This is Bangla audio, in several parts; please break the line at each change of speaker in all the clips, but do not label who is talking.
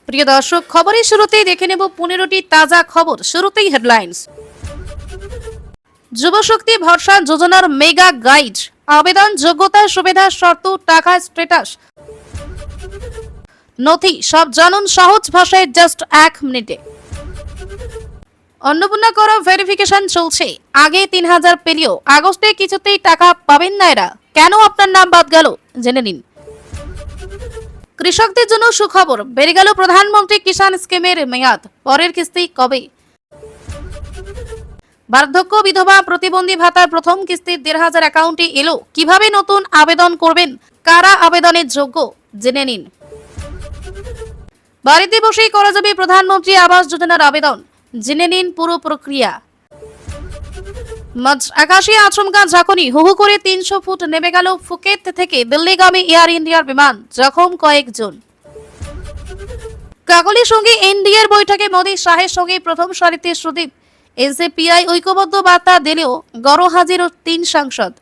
প্রিয় দর্শক, খবরের শুরুতেই দেখে নেব 15টি তাজা খবর। শুরুতেই হেডলাইন্স। যুবশক্তি ভরসা যোজনার মেগা গাইড, আবেদন, যোগ্যতা, সুবিধা, শর্ত, টাকা, স্ট্যাটাস, নথি সব জানুন সহজ ভাষায় জাস্ট 1 মিনিটে। অন্নপূর্ণা করো ভেরিফিকেশন চলছে, আগে 3000 পেলেও আগস্টে কিছুতেই টাকা পাবেন না এরা। কেন আপনার নাম বাদ গেল জেনে নিন। কৃষকদের জন্য সুখবর, বেড়ে গেল প্রধানমন্ত্রী কিষাণ স্কিমের মেয়াদ, পরের কিস্তি কবে? বার্ধক্য, বিধবা, প্রতিবন্ধী ভাতার প্রথম কিস্তির 1500 অ্যাকাউন্টে এলো, কিভাবে নতুন আবেদন করবেন, কারা আবেদনের যোগ্য জেনে নিন। বাড়িতে বসেই করা যাবে প্রধানমন্ত্রী আবাস যোজনার আবেদন, জেনে নিন পুরো প্রক্রিয়া। আকাশে আচমকা ঝাঁকুনি, হু হু করে 300 ফুট নেমে গেল ফুকেত থেকে দিল্লিগামী এয়ার ইন্ডিয়ার বিমান, জখম কয়েকজন। কাকলির সঙ্গে এনডিএর বৈঠকে মোদী শাহের সঙ্গে প্রথম সারিতে সুদীপ, এনসিপিআই ঐক্যবদ্ধ বার্তা দিলেও গড় হাজির 3 সাংসদ।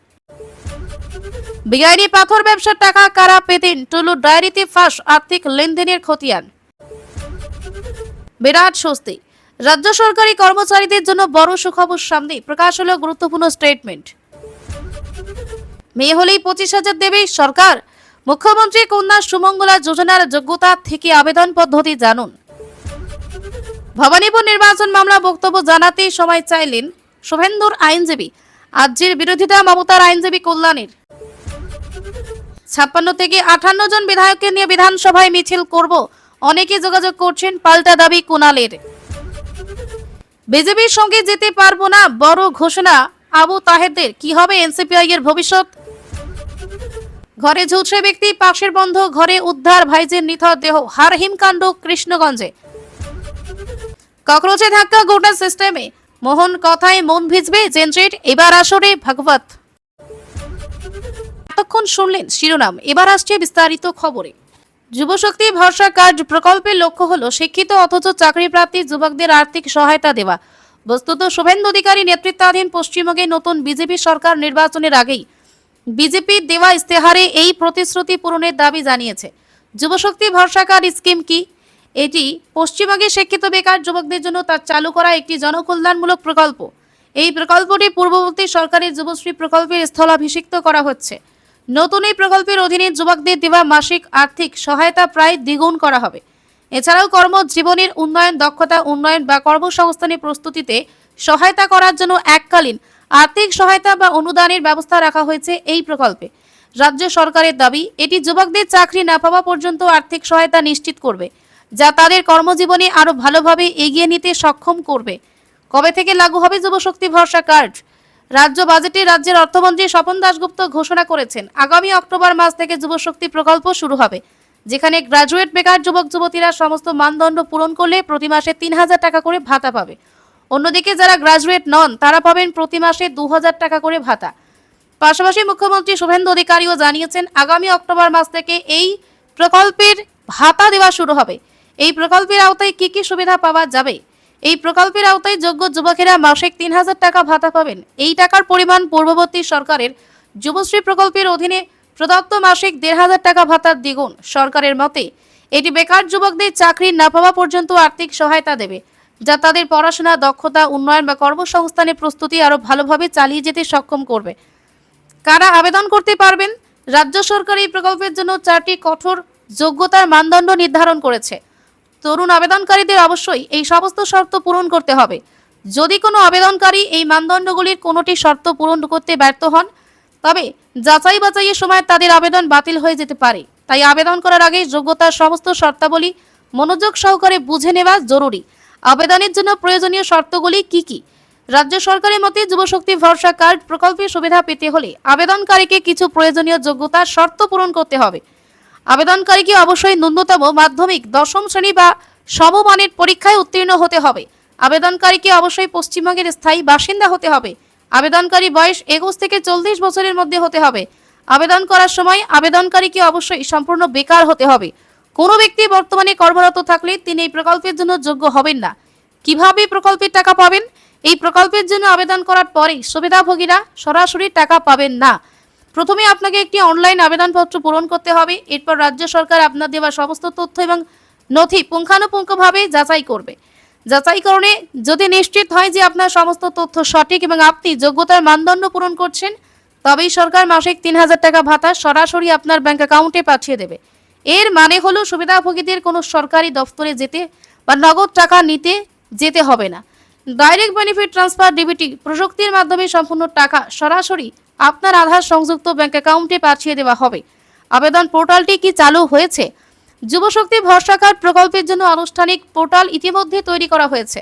বিআইনি পাথর ব্যবসার টাকা কারা পেতেন, টুলু ডায়েরিতে ফাঁস, আর্থিক লেনদেনের খতিয়ান। বিরাট স্বস্তি, রাজ্য সরকারি কর্মচারীদের জন্য বড় সুখবর সামনে, প্রকাশ হলো গুরুত্বপূর্ণ স্টেটমেন্ট। মেয়ে হলেই 25,000 দেবে সরকার, মুখ্যমন্ত্রী কন্যা সুমঙ্গলা যোজনার যোগ্যতা থেকে আবেদন পদ্ধতি জানুন। ভবানীপুর নির্বাচন মামলা বক্তব্য জানাতে সময় চাইলেন শুভেন্দুর আইনজীবী, আর্জির বিরোধিতা মমতার আইনজীবী কল্যাণের। 56 থেকে 58 জন বিধায়ককে নিয়ে বিধানসভায় মিছিল করব, অনেকে যোগাযোগ করছেন, পাল্টা দাবি কুণালের। বিজেপির সঙ্গে যেতে পারবো না, বড় ঘোষণা আবু তাহেরদের, কি হবে এনসিপিআই এর ভবিষ্যৎ? ঘরে ঝুলছে ব্যক্তি, পাশের বন্ধ ঘরে উদ্ধার ভাইজের নিথর দেহ, হারহিম কাণ্ড কৃষ্ণগঞ্জে। ককরোচে ধাক্কা গোটা সিস্টেমে, মোহন কথায় মন ভিজবে, জেনজেট এবার আসরে ভাগবত। এতক্ষণ শুনলেন শিরোনাম, এবার আসছে বিস্তারিত খবরে। যুবশক্তি ভরসা কার্ড প্রকল্পের লক্ষ্য হলো শিক্ষিত অথচ চাকরিপ্রাপ্তি যুবকদের আর্থিক সহায়তা দেওয়া। বস্তুত শুভেন্দু অধিকারী নেতৃত্বাধীন পশ্চিমবঙ্গে নতুন বিজেপি সরকার নির্বাচনের আগেই বিজেপির দেওয়া ইস্তেহারে এই প্রতিশ্রুতি পূরণের দাবি জানিয়েছে। যুবশক্তি ভরসা কার্ড স্কিম কি? এটি পশ্চিমবঙ্গে শিক্ষিত বেকার যুবকদের জন্য তার চালু করা একটি জনকল্যাণমূলক প্রকল্প। এই প্রকল্পটি পূর্ববর্তী সরকারের যুবশ্রী প্রকল্পের স্থলাভিষিক্ত করা হচ্ছে। নতুন এই প্রকল্পের অধীনে যুবকদের দেওয়া মাসিক আর্থিক সহায়তা প্রায় দ্বিগুণ করা হবে। এছাড়াও কর্মজীবনের উন্নয়ন, দক্ষতা উন্নয়ন বা কর্মসংস্থানের প্রস্তুতিতে সহায়তা করার জন্য এককালীন আর্থিক সহায়তা বা অনুদানের ব্যবস্থা রাখা হয়েছে এই প্রকল্পে। রাজ্য সরকারের দাবি, এটি যুবকদের চাকরি না পাওয়া পর্যন্ত আর্থিক সহায়তা নিশ্চিত করবে, যা তাদের কর্মজীবনে আরো ভালোভাবে এগিয়ে নিতে সক্ষম করবে। কবে থেকে লাগু হবে যুবশক্তি ভরসা কার্ড? রাজ্য বাজেটে রাজ্যের অর্থমন্ত্রী স্বপন দাশগুপ্ত ঘোষণা করেছেন, আগামী অক্টোবর মাস থেকে যুবশক্তি প্রকল্প শুরু হবে, যেখানে গ্রাজুয়েট বেকার যুবক যুবতীরা সমস্ত মানদণ্ড পূরণ করলে প্রতি মাসে 3000 টাকা করে ভাতা পাবে। অন্যদিকে যারা গ্রাজুয়েট নন তারা পাবেন প্রতি মাসে 2000 টাকা করে ভাতা। পাশাপাশি মুখ্যমন্ত্রী শুভেন্দু অধিকারীও জানিয়েছেন, আগামী অক্টোবর মাস থেকে এই প্রকল্পের ভাতা দেওয়া শুরু হবে। এই প্রকল্পের আওতায় কি কি সুবিধা পাওয়া যাবে? এই প্রকল্পের আওতায় যোগ্য যুবকেরা মাসিক 3000 টাকা ভাতা পাবেন। এই টাকার পরিমাণ পূর্ববর্তী সরকারের যুবশ্রী প্রকল্পের অধীনে প্রদত্ত মাসিক 1500 টাকা ভাতার দ্বিগুণ। সরকারের মতে এটি বেকার যুবকদের চাকরি না পাওয়া পর্যন্ত আর্থিক সহায়তা দেবে, যা তাদের পড়াশোনা, দক্ষতা উন্নয়ন বা কর্মসংস্থানের প্রস্তুতি আরো ভালোভাবে চালিয়ে যেতে সক্ষম করবে। কারা আবেদন করতে পারবেন? রাজ্য সরকার এই প্রকল্পের জন্য 4টি কঠোর যোগ্যতার মানদণ্ড নির্ধারণ করেছে। তরুণ আবেদনকারীদের অবশ্যই এই সমস্ত শর্ত পূরণ করতে হবে। যদি কোনো আবেদনকারী এই মানদণ্ডগুলির কোনোটি শর্ত পূরণ করতে ব্যর্থ হন, তবে যাচাই বাছাইয়ের সময় তাদের আবেদন বাতিল হয়ে যেতে পারে। তাই আবেদন করার আগে যোগ্যতার সমস্ত শর্তাবলী মনোযোগ সহকারে বুঝে নেওয়া জরুরি। আবেদনের জন্য প্রয়োজনীয় শর্তগুলি কি কি? রাজ্য সরকারের মতে যুবশক্তি ভরসা কার্ড প্রকল্পের সুবিধা পেতে হলে আবেদনকারীকে কিছু প্রয়োজনীয় যোগ্যতার শর্ত পূরণ করতে হবে। আবেদনকারীকে অবশ্যই ন্যূনতম মাধ্যমিক 10ম শ্রেণী বা সমমানের পরীক্ষায় উত্তীর্ণ হতে হবে। আবেদনকারীকে অবশ্যই পশ্চিমবঙ্গের স্থায়ী বাসিন্দা হতে হবে। আবেদনকারী বয়স 21 থেকে 40 বছরের মধ্যে হতে হবে। আবেদন করার সময় আবেদনকারীকে অবশ্যই সম্পূর্ণ বেকার হতে হবে। কোনো ব্যক্তি বর্তমানে কর্মরত থাকলে তিনি এই প্রকল্পের জন্য যোগ্য হবেন না। কিভাবে প্রকল্পের টাকা পাবেন? এই প্রকল্পের জন্য আবেদন করার পরে সুবিধাভোগীরা সরাসরি টাকা পাবেন না। প্রথমে আপনাকে একটি অনলাইন আবেদনপত্র পূরণ করতে হবে। এরপর রাজ্য সরকার আপনার দেওয়া সমস্ত তথ্য এবং নথি পুঙ্খানুপুঙ্খভাবে যাচাই করবে। যাচাইকরণে যদি নিশ্চিত হয় যে আপনার সমস্ত তথ্য সঠিক এবং আপনি যোগ্যতার মানদণ্ড পূরণ করছেন, তবেই সরকার মাসিক ৩,০০০ টাকা ভাতা সরাসরি আপনার ব্যাংক অ্যাকাউন্টে পাঠিয়ে দেবে। এর মানে হলো সুবিধাভোগীদের কোনো সরকারি দপ্তরে যেতে বা নগদ টাকা নিতে যেতে হবে না। ডাইরেক্ট বেনিফিট ট্রান্সফার ডিবিটি প্রযুক্তির মাধ্যমে সম্পূর্ণ টাকা সরাসরি আপনার আধার সংযুক্ত ব্যাংক অ্যাকাউন্টে পাঠিয়ে দেওয়া হবে। আবেদন পোর্টালটি কি চালু হয়েছে? যুবশক্তি ভরসা কার্ড প্রকল্পের জন্য আনুষ্ঠানিক পোর্টাল ইতিমধ্যে তৈরি করা হয়েছে,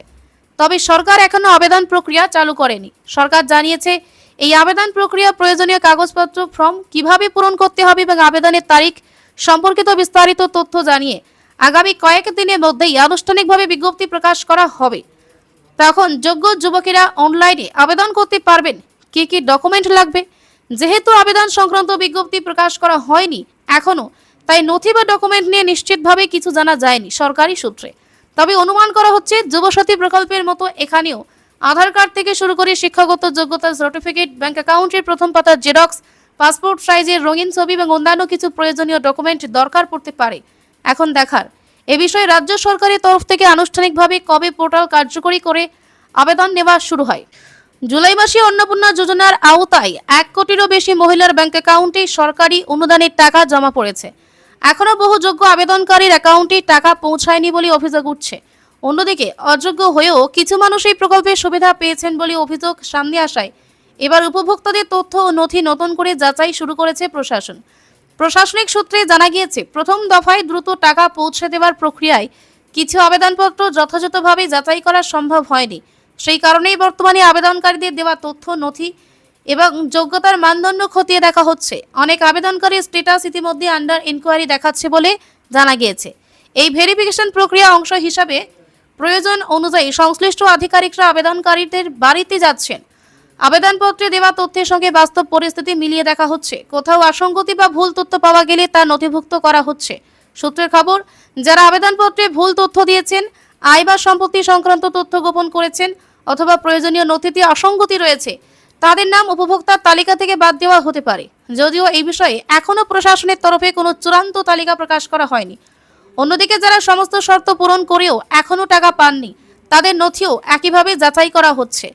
তবে সরকার এখনো আবেদন প্রক্রিয়া চালু করেনি। সরকার জানিয়েছে এই আবেদন প্রক্রিয়া প্রয়োজনীয় কাগজপত্র ফর্ম কিভাবে পূরণ করতে হবে এবং আবেদনের তারিখ সম্পর্কিত বিস্তারিত তথ্য জানিয়ে আগামী কয়েক দিনের মধ্যেই আনুষ্ঠানিকভাবে বিজ্ঞপ্তি প্রকাশ করা হবে। তখন যোগ্য যুবকেরা অনলাইনে আবেদন করতে পারবেন। কি কি ডকুমেন্ট লাগবে? যেহেতু আবেদন সংক্রান্ত বিজ্ঞপ্তি প্রকাশ করা হয়নি এখনো, তাই নথি বা ডকুমেন্ট নিয়ে নিশ্চিতভাবে কিছু জানা যায়নি সরকারি সূত্রে। তবে অনুমান করা হচ্ছে যুবসাথী প্রকল্পের মতো এখানেও আধার কার্ড থেকে শুরু করে শিক্ষাগত যোগ্যতা সার্টিফিকেট, ব্যাংক অ্যাকাউন্টের প্রথম পাতার জেরক্স, পাসপোর্ট সাইজের রঙিন ছবি এবং অন্যান্য কিছু প্রয়োজনীয় ডকুমেন্ট দরকার পড়তে পারে। এখন দেখার এ বিষয়ে রাজ্য সরকারের তরফ থেকে আনুষ্ঠানিকভাবে কবে পোর্টাল কার্যকরী করে আবেদন নেওয়া শুরু হয়। জুলাই মাসে অন্নপূর্ণা যোজনার আওতায় 1 কোটিরও বেশি মহিলার ব্যাংক অ্যাকাউন্টে সরকারি অনুদানের টাকা জমা পড়েছে। এখনো বহু যোগ্য আবেদনকারীর অ্যাকাউন্টে টাকা পৌঁছায়নি বলে অভিযোগ উঠছে। অন্যদিকে অযোগ্য হয়েও কিছু মানুষ এই প্রকল্পের সুবিধা পেয়েছেন বলে অভিযোগ সামনে আসায় এবার উপভোক্তাদের তথ্য ও নথি নতুন করে যাচাই শুরু করেছে প্রশাসন। প্রশাসনিক সূত্রে জানা গিয়েছে, প্রথম দফায় দ্রুত টাকা পৌঁছে দেওয়ার প্রক্রিয়ায় কিছু আবেদনপত্র যথাযথভাবে যাচাই করা সম্ভব হয়নি। সেই কারণেই বর্তমানে আবেদনকারীদের দেওয়া তথ্য, নথি এবং যোগ্যতার মানদণ্ড খতিয়ে দেখা হচ্ছে। অনেক আবেদনকারীর স্ট্যাটাস ইতিমধ্যে আন্ডার ইনকোয়ারি দেখাচ্ছে বলে জানা গিয়েছে। এই ভেরিফিকেশন প্রক্রিয়া অংশ হিসাবে প্রয়োজন অনুযায়ী সংশ্লিষ্ট আধিকারিকরা আবেদনকারীদের বাড়িতে যাচ্ছেন। আবেদনপত্রে দেওয়া তথ্যের সঙ্গে বাস্তব পরিস্থিতি মিলিয়ে দেখা হচ্ছে। কোথাও অসঙ্গতি বা ভুল তথ্য পাওয়া গেলে তা নথিভুক্ত করা হচ্ছে। সূত্রের খবর, যারা আবেদনপত্রে ভুল তথ্য দিয়েছেন, আয় বা সম্পত্তি সংক্রান্ত তথ্য গোপন করেছেন অথবা প্রয়োজনীয় নথিতে অসঙ্গতি রয়েছে, তাদের নাম উপভোক্তার তালিকা থেকে বাদ দেওয়া হতে পারে। যদিও এই বিষয়ে এখনো প্রশাসনের তরফে কোনো চূড়ান্ত তালিকা প্রকাশ করা হয়নি। অন্যদিকে যারা সমস্ত শর্ত পূরণ করেও এখনো টাকা পাননি, তাদের নথিও একইভাবে যাচাই করা হচ্ছে।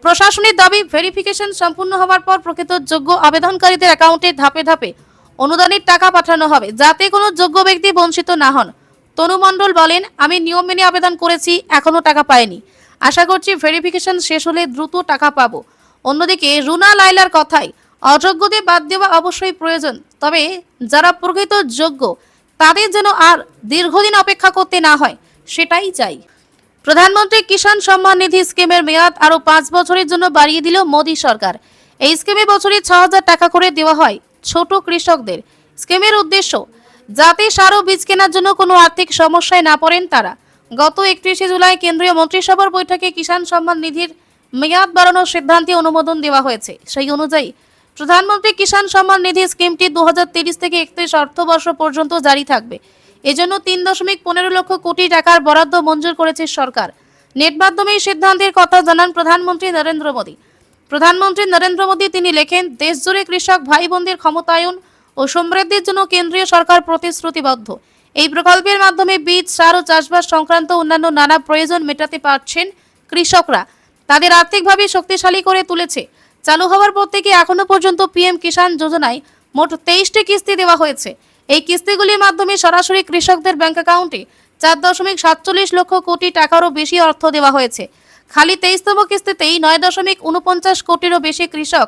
প্রশাসনের দাবি, ভেরিফিকেশন সম্পূর্ণ হওয়ার পর প্রকৃত যোগ্য আবেদনকারীদের অ্যাকাউন্টে ধাপে ধাপে অনুদানের টাকা পাঠানো হবে, যাতে কোনো যোগ্য ব্যক্তি বঞ্চিত না হন। তনু মণ্ডল বলেন, আমি নিয়ম মেনে আবেদন করেছি, এখনো টাকা পাইনি। আশা করছি ভেরিফিকেশন শেষ হলে দ্রুত টাকা পাবো। অন্যদিকে রুনা লাইলার কথায়, অযোগ্যদের বাদ দেওয়া অবশ্যই প্রয়োজন, তবে যারা প্রকৃত যোগ্য তাদের যেন আর দীর্ঘদিন অপেক্ষা করতে না হয়, সেটাই চাই। প্রধানমন্ত্রী কিষাণ সম্মান নিধি স্কিমের মেয়াদ আরও 5 বছরের জন্য বাড়িয়ে দিল মোদী সরকার। এই স্কিমে বছরে 6,000 টাকা করে দেওয়া হয় ছোট কৃষকদের। স্কিমের উদ্দেশ্য, যাতে সার ও বীজ কেনার জন্য কোনো আর্থিক সমস্যায় না পড়েন তারা। গত 31শে জুলাই কেন্দ্রীয় মন্ত্রিসভার বৈঠকে কিষাণ সম্মান নিধির মেয়াদ বাড়ানোর সিদ্ধান্তে অনুমোদন দেওয়া হয়েছে। সেই অনুযায়ী প্রধানমন্ত্রী কিষাণ সম্মান নিধি স্কিমটি 2023 থেকে 31 অর্থবর্ষ পর্যন্ত জারি থাকবে। এজন্য 3.15 লক্ষ কোটি টাকার বরাদ্দ মঞ্জুর করেছে সরকার। নেট মাধ্যমে এই সিদ্ধান্তের কথা জানান প্রধানমন্ত্রী নরেন্দ্র মোদী। প্রধানমন্ত্রী নরেন্দ্র মোদী তিনি লেখেন, দেশ জুড়ে কৃষক ভাই বোনদের ক্ষমতায়ন ও সমৃদ্ধির জন্য কেন্দ্রীয় সরকার প্রতিশ্রুতিবদ্ধ। এই প্রকল্পের মাধ্যমে বীজ, সার ও চাষবাস সংক্রান্ত অন্যান্য নানা প্রয়োজন মেটাতে পারছেন কৃষকরা। তাদের আর্থিকভাবে শক্তিশালী করে তুলেছে। চালু হওয়ার পর থেকে এখনো পর্যন্ত পিএম কিষাণ যোজনায় মোট 23টি কিস্তি দেওয়া হয়েছে। এই কিস্তিগুলির মাধ্যমে সরাসরি কৃষকদের ব্যাংক অ্যাকাউন্টে 4.47 লক্ষ কোটি টাকারও বেশি অর্থ দেওয়া হয়েছে। খালি 23তম কিস্তিতেই 9.49 কোটিরও বেশি কৃষক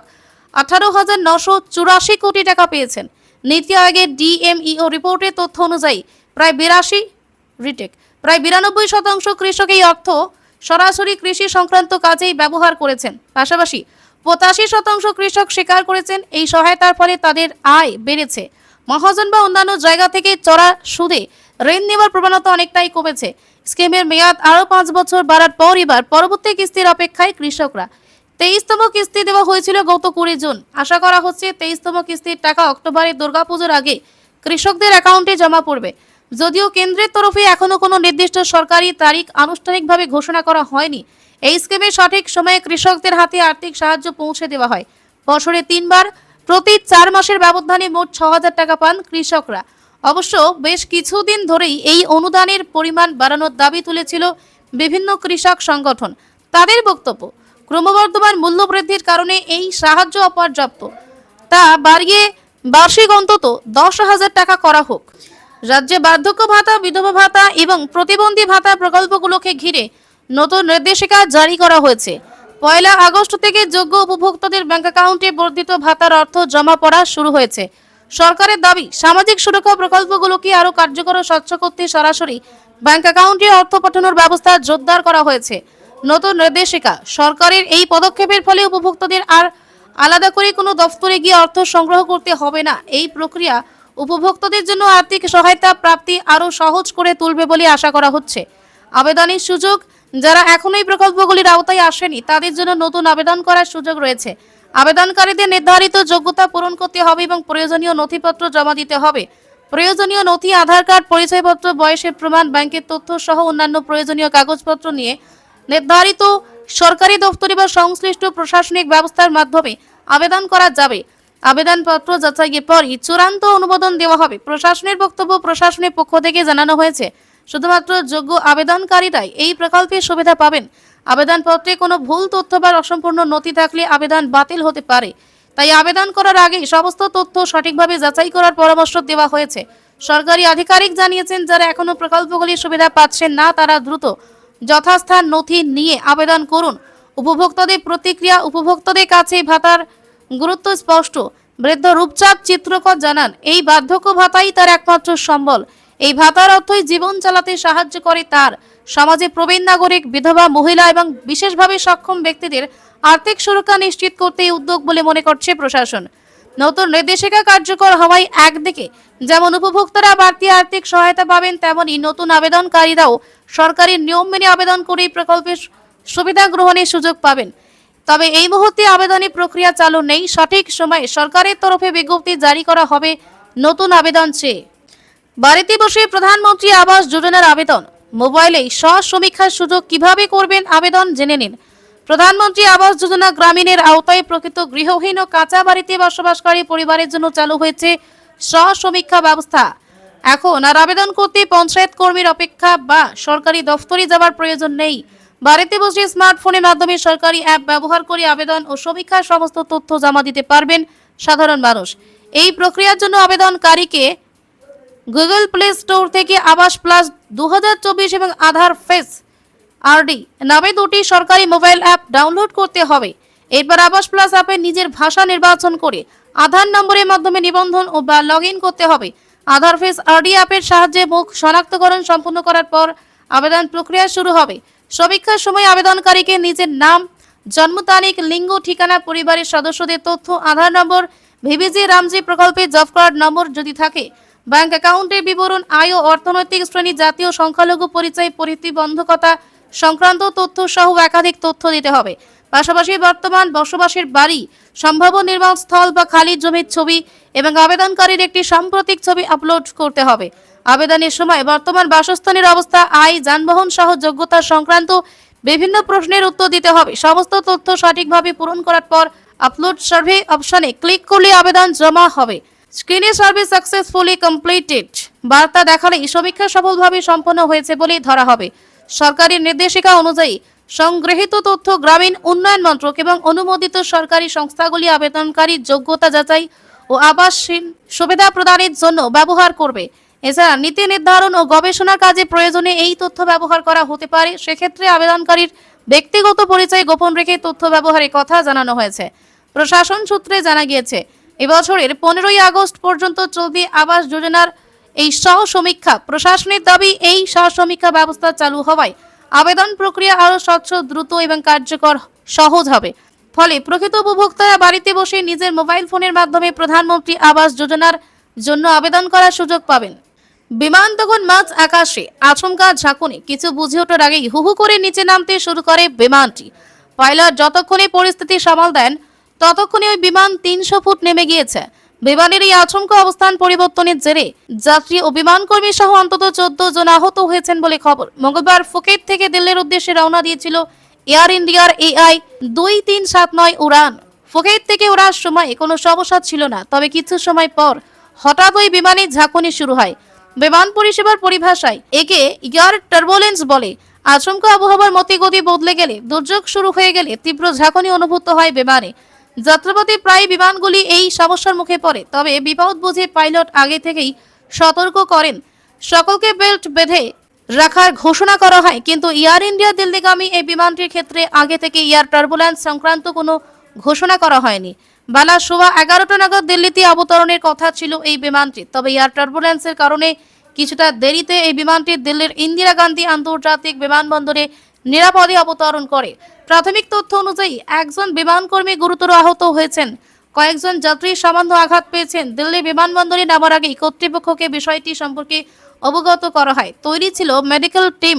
18,984 কোটি টাকা পেয়েছেন। নীতি আয়োগের ডিএমইও রিপোর্টের তথ্য অনুযায়ী প্রায় 92% কৃষক এই অর্থ সরাসরি কৃষি সংক্রান্ত কাজেই ব্যবহার করেছেন। পাশাপাশি 85% কৃষক স্বীকার করেছেন এই সহায়তার ফলে তাদের আয় বেড়েছে। মহাজন বা অন্যান্য জায়গা থেকে চড়া সুদে ঋণ নেওয়ার প্রবণতা অনেকটাই কমেছে। স্কিমের মেয়াদ আরও 5 বছর বাড়ার পর এবার পরবর্তী কিস্তির অপেক্ষায় কৃষকরা। 23তম কিস্তি দেওয়া হয়েছিল গত 20 জুন। আশা করা হচ্ছে 23তম কিস্তির টাকা অক্টোবরে দুর্গাপুজোর আগে কৃষকদের অ্যাকাউন্টে জমা পড়বে। যদিও কেন্দ্রের তরফে এখনো কোনো নির্দিষ্ট সরকারি তারিখ আনুষ্ঠানিকভাবে ঘোষণা করা হয়নি, এই স্কিমে সঠিক সময়ে কৃষকদের হাতে আর্থিক সাহায্য পৌঁছে দেওয়া হয়। বছরে 3 বার প্রতি 4 মাসের ব্যবধানে মোট 6,000 টাকা পান কৃষকরা। অবশ্য বেশ কিছুদিন ধরেই এই অনুদানের পরিমাণ বাড়ানোর দাবি তুলেছিল বিভিন্ন কৃষক সংগঠন। তাদের বক্তব্য, ক্রমবর্ধমান মূল্যবৃদ্ধির কারণে এই সাহায্য অপর্যাপ্ত, তা বাড়িয়ে বার্ষিক অন্তত 10,000 টাকা করা হোক। রাজ্যে বার্ধক্য ভাতা, বিধবা ভাতা এবং প্রতিবন্ধী ভাতা প্রকল্পগুলোকে ঘিরে নতুন নির্দেশিকা জারি করা হয়েছে। 1 আগস্ট থেকে যোগ্য উপভোক্তাদের ব্যাংক অ্যাকাউন্টে বর্ধিত ভাতার অর্থ জমা পড়া শুরু হয়েছে। সরকারের দাবি, সামাজিক সুরক্ষা প্রকল্পগুলোকে আরও কার্যকর ও স্বচ্ছ করতে সরাসরি ব্যাংক অ্যাকাউন্টে অর্থ পাঠানোর ব্যবস্থা জোরদার করা হয়েছে। নতুন নির্দেশিকা, সরকারের এই পদক্ষেপের ফলে উপভোক্তাদের আর আলাদা করে কোনো দফতরে গিয়ে অর্থ সংগ্রহ করতে হবে না। এই প্রক্রিয়া উপভোক্তাদের জন্য আর্থিক সহায়তা প্রাপ্তি আরও সহজ করে তুলবে বলে আশা করা হচ্ছে। আবেদনের সুযোগ, যারা এখনো এই প্রকল্পগুলির আওতায় আসেনি তাদের জন্য নতুন আবেদন করার সুযোগ রয়েছে। আবেদনকারীদের নির্ধারিত যোগ্যতা পূরণ করতে হবে এবং প্রয়োজনীয় নথিপত্র জমা দিতে হবে। প্রয়োজনীয় নথি আধার কার্ড, পরিচয়পত্র, বয়সের প্রমাণ, ব্যাংকের তথ্য সহ অন্যান্য প্রয়োজনীয় কাগজপত্র নিয়ে নির্ধারিত সরকারি দপ্তরে বা সংশ্লিষ্ট প্রশাসনিক ব্যবস্থার মাধ্যমে আবেদন করা যাবে। আবেদনপত্র যাচাইয়ের পরই চূড়ান্ত অনুমোদন দেওয়া হবে। প্রশাসনের বক্তব্য, প্রশাসনের পক্ষ থেকে জানানো হয়েছে শুধুমাত্র যোগ্য আবেদনকারীরাই এই প্রকল্পের সুবিধা পাবেন। আবেদনপত্রে কোনো ভুল তথ্য বা অসম্পূর্ণ নথি থাকলে আবেদন বাতিল হতে পারে। তাই আবেদন করার আগে সমস্ত তথ্য সঠিকভাবে যাচাই করার পরামর্শ দেওয়া হয়েছে। সরকারি আধিকারিক জানিয়েছেন, যারা এখনো প্রকল্পগুলির সুবিধা পাচ্ছেন না তারা দ্রুত যথাস্থান নথি নিয়ে আবেদন করুন। উপভোক্তাদের প্রতিক্রিয়া, উপভোক্তাদের কাছে ভাতার গুরুত্ব স্পষ্ট। বৃদ্ধ রূপচাঁদ চিত্রকর জানান, এই বার্ধক্য ভাতাই তার একমাত্র সম্বল। এই ভাতার অর্থই জীবন চালাতে সাহায্য করে তার। সমাজে প্রবীণ নাগরিক, বিধবা, মহিলা এবং বিশেষভাবে সক্ষম ব্যক্তিদের আর্থিক সুরক্ষা নিশ্চিত করতে এই উদ্যোগ বলে মনে করছে প্রশাসন। নতুন নির্দেশিকা কার্যকর হওয়ায় একদিকে যেমন উপভোক্তারা বাড়তি আর্থিক সহায়তা পাবেন, তেমনি নতুন আবেদনকারীরাও সরকারি নিয়ম মেনে আবেদন করে এই প্রকল্পের সুবিধা গ্রহণের সুযোগ পাবেন। তবে এই মুহূর্তে আবেদনের প্রক্রিয়া চালু নেই। সঠিক সময়ে সরকারের তরফে বিজ্ঞপ্তি জারি করা হবে নতুন আবেদন চেয়ে। বাড়িতে বসে প্রধানমন্ত্রী আবাস যোজনার আবেদন, মোবাইলেই স্ব-সমীক্ষার সুযোগ কিভাবে করবেন আবেদন জেনে নিন। প্রধানমন্ত্রী আবাস যোজনা গ্রামীণের আওতায় প্রকৃত গৃহহীন ও কাঁচা বাড়িতে বসবাসকারী পরিবারের জন্য চালু হয়েছে স্ব-সমীক্ষা ব্যবস্থা। এখন আর আবেদন করতে পঞ্চায়েত কর্মীর অপেক্ষা বা সরকারি দফতরে যাওয়ার প্রয়োজন নেই। বাড়িতে বসে স্মার্টফোনের মাধ্যমে সরকারি অ্যাপ ব্যবহার করে আবেদন ও সমীক্ষার সমস্ত তথ্য জমা দিতে পারবেন সাধারণ মানুষ। এই প্রক্রিয়ার জন্য আবেদনকারীকে গুগল প্লে স্টোর থেকে আবাস প্লাস 2024 এবং আধার ফেস আরডি নামে দুটি সরকারি মোবাইল অ্যাপ ডাউনলোড করতে হবে। এরপর আবাস প্লাস অ্যাপে নিজের ভাষা নির্বাচন করে আধার নম্বরের মাধ্যমে নিবন্ধন ও বা লগ ইন করতে হবে। আধার ফেস আরডি অ্যাপের সাহায্যে মুখ শনাক্তকরণ সম্পূর্ণ করার পর আবেদন প্রক্রিয়া শুরু হবে। সমীক্ষার সময় আবেদনকারীকে নিজের নাম, জন্ম তারিখ, লিঙ্গ, ঠিকানা, পরিবারের সদস্যদের তথ্য, আধার নম্বর, ভিবিজি রামজি প্রকল্পে জব কার্ড নম্বর যদি থাকে, ব্যাংক অ্যাকাউন্টের বিবরণ, আয় ও অর্থনৈতিক শ্রেণী, জাতীয় সংখ্যালঘু পরিচয়, প্রতিবন্ধকতা সংক্রান্ত তথ্য সহ একাধিক তথ্য দিতে হবে। পাশাপাশি বর্তমান বসবাসের বাড়ি, সম্ভাব্য নির্মাণ স্থল বা খালি জমির ছবি এবং আবেদনকারীর একটি সাম্প্রতিক ছবি আপলোড করতে হবে। আবেদনের সময় বর্তমান বাসস্থানের অবস্থা, আয়, যানবাহন সহ যোগ্যতা সংক্রান্ত বিভিন্ন প্রশ্নের উত্তর দিতে হবে। সমস্ত তথ্য সঠিকভাবে পূরণ করার পর আপলোড সার্ভে অপশনে ক্লিক করলে আবেদন জমা হবে। স্ক্রিনে সার্ভে সাকসেসফুলি কমপ্লিটেড বার্তা দেখালেই সমীক্ষা সফলভাবে সম্পন্ন হয়েছে বলে ধরা হবে। সরকারি নির্দেশিকা অনুযায়ী সংগৃহীত তথ্য গ্রামীণ উন্নয়ন মন্ত্রক এবং অনুমোদিত সরকারি সংস্থাগুলি আবেদনকারীর যোগ্যতা যাচাই ও আবাসহীন সুবিধা প্রদানের জন্য ব্যবহার করবে। এছাড়া নীতি নির্ধারণ ও গবেষণার কাজে প্রয়োজনে এই তথ্য ব্যবহার করা হতে পারে। সেক্ষেত্রে আবেদনকারীর ব্যক্তিগত পরিচয় গোপন রেখে তথ্য ব্যবহারের কথা জানানো হয়েছে। প্রশাসন সূত্রে জানা গিয়েছে, এবছরের 15 আগস্ট পর্যন্ত চলবে আবাস যোজনার এই স্ব-সমীক্ষা। প্রশাসনের দাবি, এই স্ব-সমীক্ষা ব্যবস্থা চালু হওয়ায় আবেদন প্রক্রিয়া আরও স্বচ্ছ, দ্রুত এবং কার্যকর সহজ হবে। ফলে প্রকৃত উপভোক্তারা বাড়িতে বসে নিজের মোবাইল ফোনের মাধ্যমে প্রধানমন্ত্রী আবাস যোজনার জন্য আবেদন করার সুযোগ পাবেন। বিমান তখন মাঝ আকাশে, আচমকা ঝাঁকুনি, কিছু বুঝে ওঠার আগেই হুহু করে নিচে নামতে শুরু করে বিমানটি। পাইলট যতক্ষণে পরিস্থিতি সামাল দেন ততক্ষণে ওই বিমান 300 ফুট নেমে গিয়েছে। বিমানের এই আচমকা অবস্থান পরিবর্তনের জেরে যাত্রী ও বিমান কর্মী সহ অন্তত 14 জন আহত হয়েছেন বলে খবর। মঙ্গলবার ফুকেট থেকে দিল্লির উদ্দেশ্যে রওনা দিয়েছিল এয়ার ইন্ডিয়ার AI 2379 উড়ান। ফুকেট থেকে ওড়ার সময় কোনো সমস্যা ছিল না, তবে কিছু সময় পর হঠাৎ ওই বিমানে ঝাঁকুনি শুরু হয়। বিমান পরিষেবার পরিভাষায় একে এয়ার টার্বুলেন্স বলে। আচমকা আবহাওয়ার মতিগতি বদলে গেলে, দুর্যোগ শুরু হয়ে গেলে তীব্র ঝাঁকুনি অনুভূত হয় বিমানে। যাত্রাপথে প্রায় বিমানগুলি এই সমস্যার মুখে পড়ে, তবে বিপদ বুঝে পাইলট আগে থেকেই সতর্ক করেন। সকলকে বেল্ট বেঁধে রাখার ঘোষণা করা হয়, কিন্তু এয়ার ইন্ডিয়া দিল্লিগামী এই বিমানটির ক্ষেত্রে আগে থেকে এয়ার টার্বুলেন্স সংক্রান্ত কোনো ঘোষণা করা হয়নি। বেলা 11:15 নাগাদ দিল্লিতে অবতরণের কথা ছিল এই বিমানটি, তবে এয়ার টার্বুলেন্সের কারণে কিছুটা দেরিতে এই বিমানটি দিল্লির ইন্দিরা গান্ধী আন্তর্জাতিক বিমানবন্দরে নিরাপদে অবতরণ করে। প্রাথমিক তথ্য অনুযায়ী একজন বিমানকর্মী গুরুতর আহত হয়েছেন, কয়েকজন যাত্রী সামান্য আঘাত পেয়েছেন। দিল্লি বিমানবন্দরে নামার আগেই কর্তৃপক্ষকে বিষয়টি সম্পর্কে অবগত করা হয়। তৈরি ছিল মেডিকেল টিম।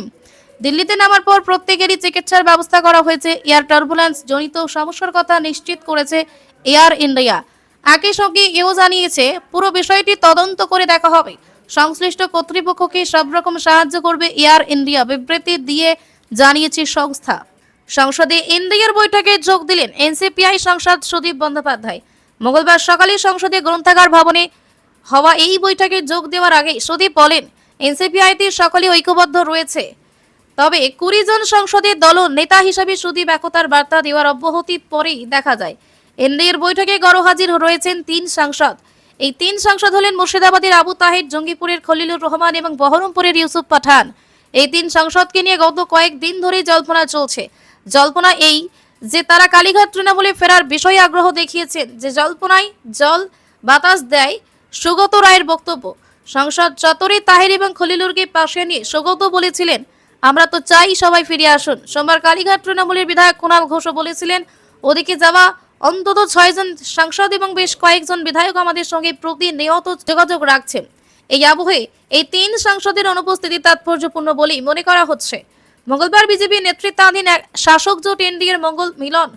দিল্লিতে নামার পর প্রত্যেকেরই চিকিৎসার ব্যবস্থা করা হয়েছে। এয়ার টার্বুলেন্স জনিত সমস্যার কথা নিশ্চিত করেছে এয়ার ইন্ডিয়া। একই সঙ্গে এও জানিয়েছে পুরো বিষয়টি তদন্ত করে দেখা হবে। সংশ্লিষ্ট কর্তৃপক্ষকে সব রকম সাহায্য করবে এয়ার ইন্ডিয়া, বিবৃতি দিয়ে জানিয়েছে সংস্থা। সংসদে ইন্ডিয়ার বৈঠকে যোগ দিলেন এনসিপিআই সাংসদ সুদীপ বন্দ্যোপাধ্যায়। মঙ্গলবার সকালে সংসদে গ্রন্থাগার ভবনে হওয়া এই বৈঠকে যোগ দেওয়ার আগে সুদীপ বলেন, এনসিপিআইতে সকলে ঐক্যবদ্ধ রয়েছে, তবে 20 জন সংসদের দল নেতা হিসেবে সুদীপ একতার বার্তা দেওয়ার অব্যাহতি পরেই দেখা যায়। এনডিএর বৈঠকে গড়হাজির রয়েছেন 3 সাংসদ। এই 3 সাংসদ হলেন মুর্শিদাবাদের আবু তাহের, জঙ্গিপুরের খলিলুর রহমান এবং বহরমপুরের ইউসুফ পাঠান। এই 3 সাংসদকে নিয়ে গত কয়েকদিন ধরেই জল্পনা চলছে। জল্পনা এই যে তারা কালীঘাট তৃণমূলে ফেরার বিষয়ে আগ্রহ দেখিয়েছেন, যে জল্পনায় জল বাতাস দেয় সুগত রায়ের বক্তব্য। সংসদ চত্বরে তাহের এবং খলিলুরকে পাশে নিয়ে সুগত বলেছিলেন, আমরা তো চাই সবাই ফিরে আসুন। সোমবার কালীঘাট তৃণমূলের বিধায়ক কুণাল ঘোষও বলেছিলেন, ওদিকে যাওয়া অন্তত 6 জন সাংসদ এবং বেশ কয়েকজন বিধায়ক আমাদের সঙ্গে প্রতিনিয়ত যোগাযোগ রাখছেন। এই আবহে এই 3 সাংসদের অনুপস্থিতি তাৎপর্যপূর্ণ বলেই মনে করা হচ্ছে। মঙ্গলবার বিজেপি নেতৃত্বাধীন এক শাসক জোট এনডিএর মঙ্গল মিলন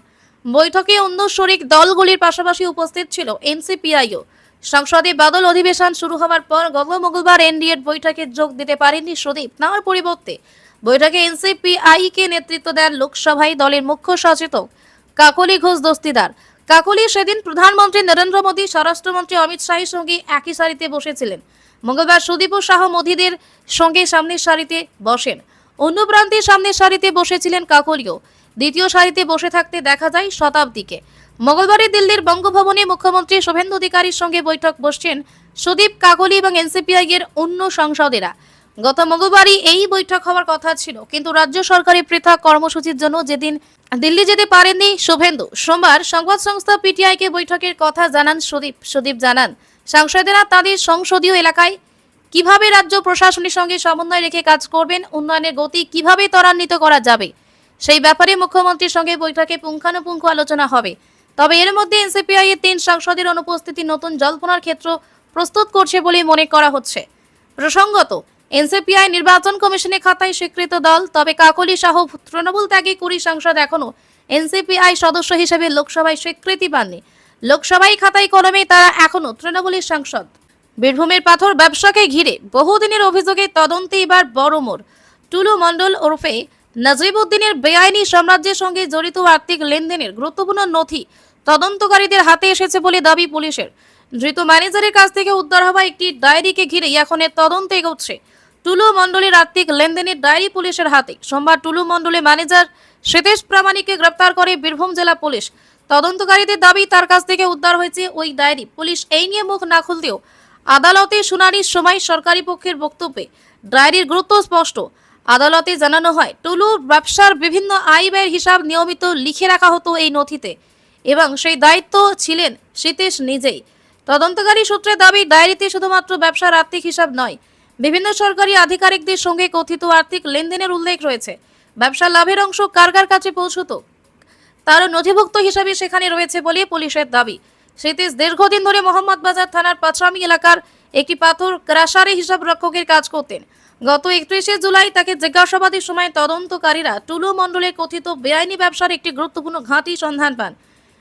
বৈঠকে অন্য শরিক দলগুলির পাশাপাশি উপস্থিত ছিল এনসিপিআইও। সংসদে বাদল অধিবেশন শুরু হওয়ার পর গত মঙ্গলবার এনডিএর বৈঠকে যোগ দিতে পারেননি সুদীপ। তার পরিবর্তে বৈঠকে এনসিপিআই-কে নেতৃত্ব দেন লোকসভায় দলের মুখ্য সচেতক কাকলি ঘোষ দস্তিদার। কাকলি সেদিন প্রধানমন্ত্রী নরেন্দ্র মোদী, স্বরাষ্ট্রমন্ত্রী অমিত শাহের সঙ্গে একই সারিতে বসেছিলেন। মঙ্গলবার সুদীপ ও শাহ মোদীদের সঙ্গে সামনের সারিতে বসেন। অন্য প্রান্তে সামনের সারিতে বসেছিলেন কাকলিও। দ্বিতীয় সারিতে বসে থাকতে দেখা যায় শতাব্দীকে। মঙ্গলবারে দিল্লির বঙ্গভবনে মুখ্যমন্ত্রী শুভেন্দু অধিকারীর সঙ্গে বৈঠক বসছেন সুদীপ, কাকলি এবং এনসিপিআই এর অন্য সাংসদেরা। গত মঙ্গলবারই এই বৈঠক হওয়ার কথা ছিল, কিন্তু রাজ্য সরকারের পৃথক কর্মসূচির জন্য যেদিন দিল্লি যেতে পারেননি শুভেন্দু। সোমবার সংবাদ সংস্থা পিটিআইকে বৈঠকের কথা জানান সুদীপ জানান, সাংসদেরা তাদের সংসদীয় এলাকায় কিভাবে রাজ্য প্রশাসনের সঙ্গে সমন্বয় রেখে কাজ করবেন, উন্নয়নের গতি কিভাবে ত্বরান্বিত করা যাবে, সেই ব্যাপারে মুখ্যমন্ত্রীর সঙ্গে বৈঠকে পুঙ্খানুপুঙ্খ আলোচনা হবে। তবে এর মধ্যে এনসিপিআই এর 3 সাংসদের অনুপস্থিতি নতুন জল্পনার ক্ষেত্র প্রস্তুত করছে বলে মনে করা হচ্ছে। প্রসঙ্গত, এনসিপিআই নির্বাচন কমিশনের খাতায় স্বীকৃত দল, তবে কাকলি সহ তৃণমূল ত্যাগী 20 সাংসদ এখনো এনসিপিআই সদস্য হিসেবে লোকসভায় স্বীকৃতি পাননি। লোকসভায় খাতায় কলমে তারা এখনো তৃণমূলের সাংসদ। বীরভূমের পাথর ব্যবসাকে ঘিরে বহুদিনের অভিযোগে তদন্তে এবার বড় মোড়। টুলু মণ্ডল ওরফে নাজিবউদ্দিনের বেআইনি সাম্রাজ্যের সঙ্গে জড়িত আর্থিক লেনদেনের গুরুত্বপূর্ণ নথি তদন্তকারীদের হাতে এসেছে বলে দাবি পুলিশের। ধৃত ম্যানেজারের কাছ থেকে উদ্ধার হওয়া একটি ডায়েরিকে ঘিরে এখন এর তদন্ত এগোচ্ছে। টুলু মণ্ডলের আর্থিক লেনদেনের ডায়েরি পুলিশের হাতে। সোমবার টুলু মণ্ডলের ম্যানেজার শ্বেতেশ প্রামাণিককে গ্রেপ্তার করে বীরভূম জেলা পুলিশ। তদন্তকারীদের দাবি, তার কাছ থেকে উদ্ধার হয়েছে ওই ডায়েরি। পুলিশ এই নিয়ে মুখ না খুলতেও আদালতে শুনানির সময় সরকারি পক্ষের বক্তব্যে ডায়েরির গুরুত্ব স্পষ্ট। আদালতে জানানো হয়, টুলুর ব্যবসার বিভিন্ন আয় ব্যয়ের হিসাব নিয়মিত লিখে রাখা হতো এই নথিতে এবং সেই দায়িত্ব ছিলেন শ্বেতেশ নিজেই। তদন্তকারী সূত্রে দাবি, ডায়েরিতে শুধুমাত্র ব্যবসার আর্থিক হিসাব নয়, বিভিন্ন সরকারি আধিকারিকদের সঙ্গে কথিত আর্থিক লেনদেনের উল্লেখ রয়েছে। ব্যবসার লাভের অংশ কার কার কাছে পৌঁছত তারও নথিভুক্ত হিসাবে সেখানে রয়েছে বলে পুলিশের দাবি। শ্বেতেশ দীর্ঘদিন ধরে মোহাম্মদবাজার থানার পাঁচরামি এলাকার একটি পাথর ক্রাশারে হিসাব রক্ষকের কাজ করতেন। গত 31শে জুলাই তাকে জিজ্ঞাসাবাদের সময় তদন্তকারীরা টুলু মণ্ডলের কথিত বেআইনি ব্যবসার একটি গুরুত্বপূর্ণ ঘাঁটি সন্ধান পান।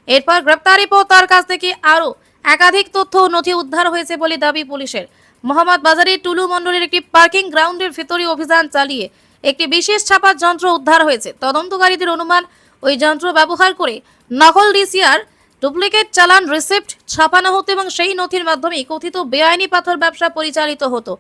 এরপর গ্রেপ্তারের পর তার কাছ থেকে আরও একাধিক তথ্য ও নথি উদ্ধার হয়েছে বলে দাবি পুলিশের। মোহাম্মদবাজারে টুলু মণ্ডলের একটি পার্কিং গ্রাউন্ডের ভেতরে অভিযান চালিয়ে একটি বিশেষ ছাপার যন্ত্র উদ্ধার হয়েছে। তদন্তকারীদের অনুমান, ওই যন্ত্র ব্যবহার করে নকল ডিসিআর ডুপ্লিকেট চালান রিসিপ্ট ছাপানো হতো এবং সেই নথির মাধ্যমে কথিত বেআইনি পাথর ব্যবসা পরিচালিত হতো।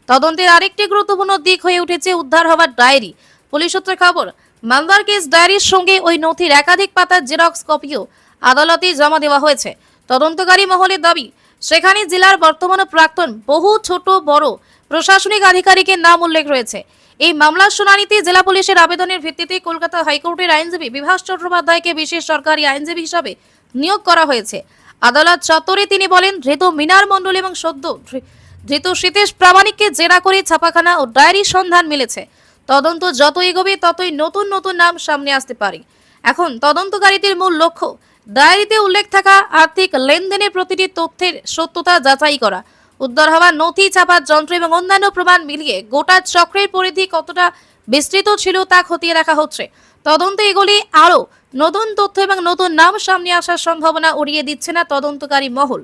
তদন্তের আরেকটি গুরুত্বপূর্ণ দিক হয়ে উঠেছে উদ্ধার হওয়ার ডায়েরি। পুলিশ সূত্রে খবর, মালদার কেস ডায়েরির সঙ্গে ওই নথির একাধিক পাতার জেরক্স কপিও আদালতে জমা দেওয়া হয়েছে। তদন্তকারী মহলের দাবি, সেখানে জেলার বর্তমান ও প্রাক্তন বহু ছোট বড় প্রশাসনিক আধিকারিকের নাম উল্লেখ রয়েছে। এই মামলার শুনানিতে জেলা পুলিশের আবেদনের ভিত্তিতে কলকাতা হাইকোর্টের আইনজীবী বিভাস চট্টোপাধ্যায়কে বিশেষ সরকারি আইনজীবী হিসাবে নিয়োগ করা হয়েছে। আদালত চত্বরে তিনি বলেন, ধৃত মিনার মণ্ডল এবং সদ্য ধৃত সীতেশ প্রামাণিককে জেরা করে ছাপাখানা ও ডায়েরির সন্ধান মিলেছে। তদন্ত যত এগোবে ততই নতুন নতুন নাম সামনে আসতে পারে। এখন তদন্তকারীদের মূল লক্ষ্য ডায়েরিতে উল্লেখ থাকা আর্থিক লেনদেনের প্রতিটি তথ্যের সত্যতা যাচাই করা। উদ্ধার হওয়া নথি, ছাপার যন্ত্র এবং অন্যান্য প্রমাণ মিলিয়ে গোটা চক্রের পরিধি কতটা বিস্তৃত ছিল তা খতিয়ে দেখা হচ্ছে। তদন্তে এগুলি আরও নতুন তথ্য এবং নতুন নাম সামনে আসার সম্ভাবনা উড়িয়ে দিচ্ছে না তদন্তকারী মহল।